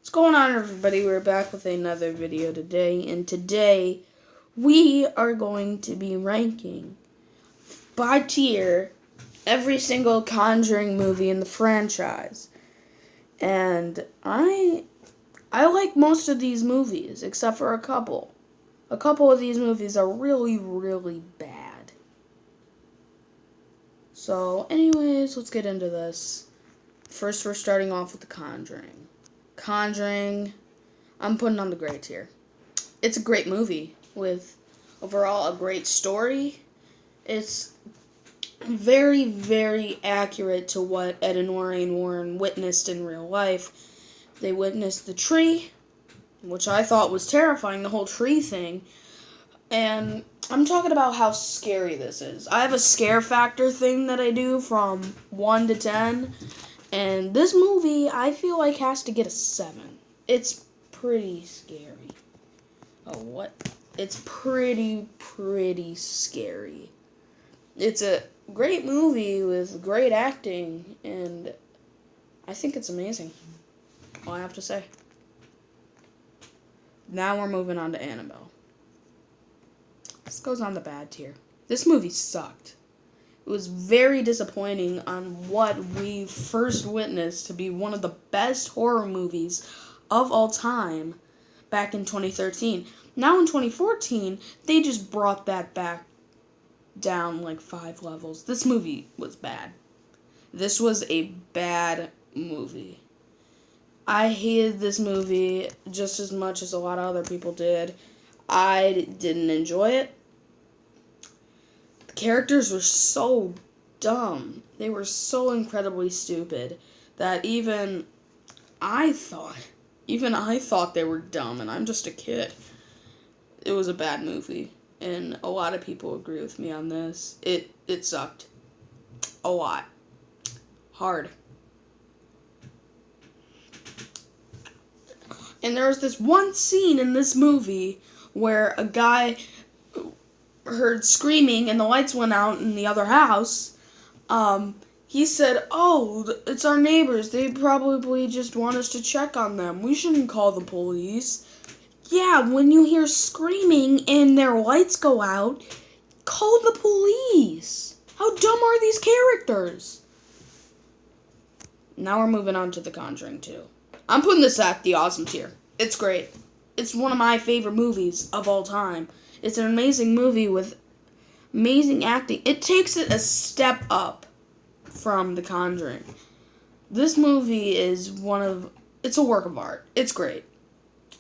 What's going on, everybody? We're back with another video today, and today we are going to be ranking by tier every single Conjuring movie in the franchise. And I like most of these movies, except for a couple. A couple of these movies are really, really bad. So, anyways, let's get into this. First, we're starting off with The Conjuring, I'm putting on the great tier. It's a great movie with overall a great story. It's very, very accurate to what Ed and Lorraine Warren witnessed in real life. They witnessed the tree, which I thought was terrifying, the whole tree thing. And I'm talking about how scary this is. I have a scare factor thing that I do from 1 to 10. And this movie, I feel like, has to get a 7. It's pretty scary. Oh, what? It's pretty scary. It's a great movie with great acting, and I think it's amazing. All I have to say. Now we're moving on to Annabelle. This goes on the bad tier. This movie sucked. It was very disappointing on what we first witnessed to be one of the best horror movies of all time back in 2013. Now in 2014, they just brought that back down like 5 levels. This movie was bad. This was a bad movie. I hated this movie just as much as a lot of other people did. I didn't enjoy it. Characters were so dumb. They were so incredibly stupid that even I thought they were dumb, and I'm just a kid. It was a bad movie, and a lot of people agree with me on this. It sucked. A lot. Hard. And there was this one scene in this movie where a guy heard screaming and the lights went out in the other house. He said, "Oh, it's our neighbors. They probably just want us to check on them. We shouldn't call the police." Yeah, when you hear screaming and their lights go out, call the police. How dumb are these characters? Now we're moving on to The Conjuring 2. I'm putting this at the awesome tier. It's great. It's one of my favorite movies of all time. It's an amazing movie with amazing acting. It takes it a step up from The Conjuring. This movie is it's a work of art. It's great.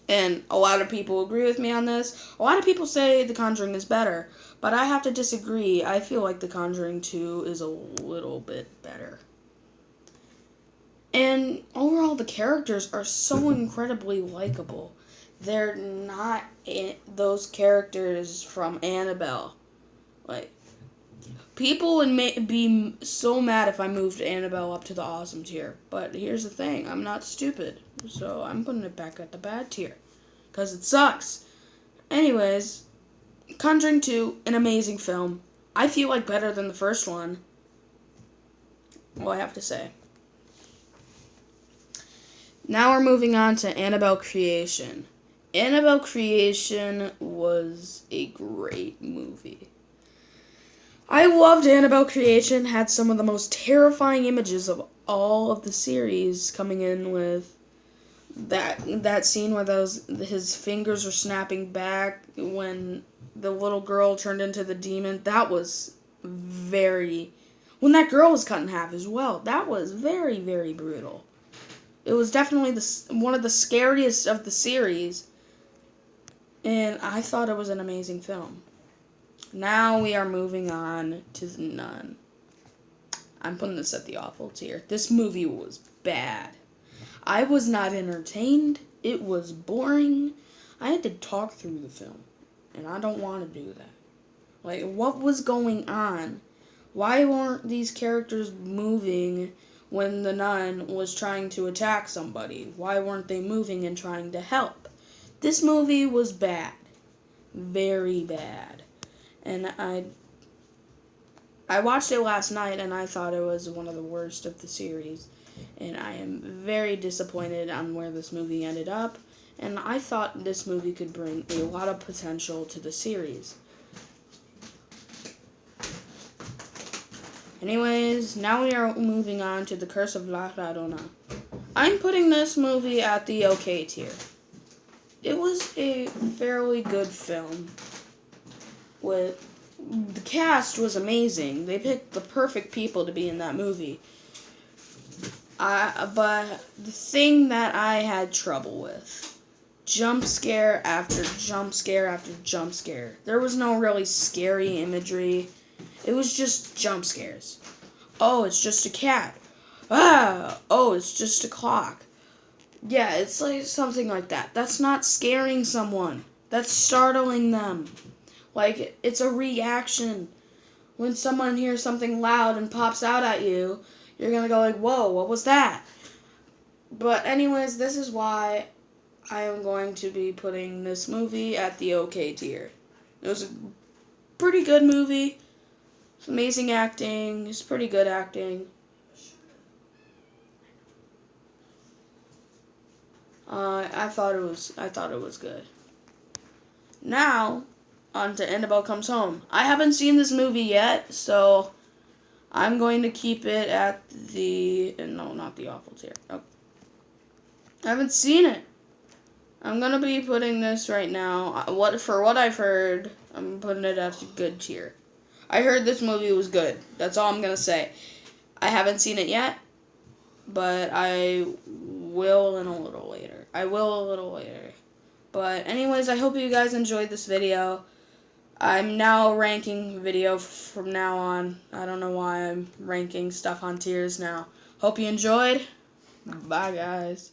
And a lot of people agree with me on this. A lot of people say The Conjuring is better, but I have to disagree. I feel like The Conjuring 2 is a little bit better. And overall, the characters are so incredibly likable. They're not those characters from Annabelle. Like, people would be so mad if I moved Annabelle up to the awesome tier. But here's the thing. I'm not stupid. So I'm putting it back at the bad tier. Because it sucks. Anyways, Conjuring 2, an amazing film. I feel like better than the first one. All I have to say. Now we're moving on to Annabelle Creation. Annabelle Creation was a great movie. I loved Annabelle Creation, had some of the most terrifying images of all of the series, coming in with that scene where his fingers were snapping back when the little girl turned into the demon. That was when that girl was cut in half as well. That was very, very brutal. It was definitely one of the scariest of the series, and I thought it was an amazing film. Now we are moving on to The Nun. I'm putting this at the awful tier. This movie was bad. I was not entertained. It was boring. I had to talk through the film, and I don't want to do that. Like, what was going on? Why weren't these characters moving when the nun was trying to attack somebody? Why weren't they moving and trying to help? This movie was bad. Very bad. And I watched it last night, and I thought it was one of the worst of the series. and I am very disappointed on where this movie ended up. And I thought this movie could bring a lot of potential to the series. Anyways, now we are moving on to The Curse of La Llorona. I'm putting this movie at the okay tier. It was a fairly good film. The cast was amazing. They picked the perfect people to be in that movie. But the thing that I had trouble with, jump scare after jump scare after jump scare. There was no really scary imagery. It was just jump scares. Oh, it's just a cat. Ah! Oh, it's just a clock. Yeah, it's like something like that. That's not scaring someone. That's startling them. Like, it's a reaction. When someone hears something loud and pops out at you, you're gonna go like, whoa, what was that? But anyways, this is why I am going to be putting this movie at the okay tier. It was a pretty good movie. It's amazing acting. It's pretty good acting. I thought it was good. Now, on to Annabelle Comes Home. I haven't seen this movie yet, so I'm going to keep it at not the awful tier. Oh. I haven't seen it. I'm gonna be putting this right now. For what I've heard, I'm putting it at the good tier. I heard this movie was good. That's all I'm gonna say. I haven't seen it yet, but I will a little later. But anyways, I hope you guys enjoyed this video. I'm now ranking video from now on. I don't know why I'm ranking stuff on tiers now. Hope you enjoyed. Bye, guys.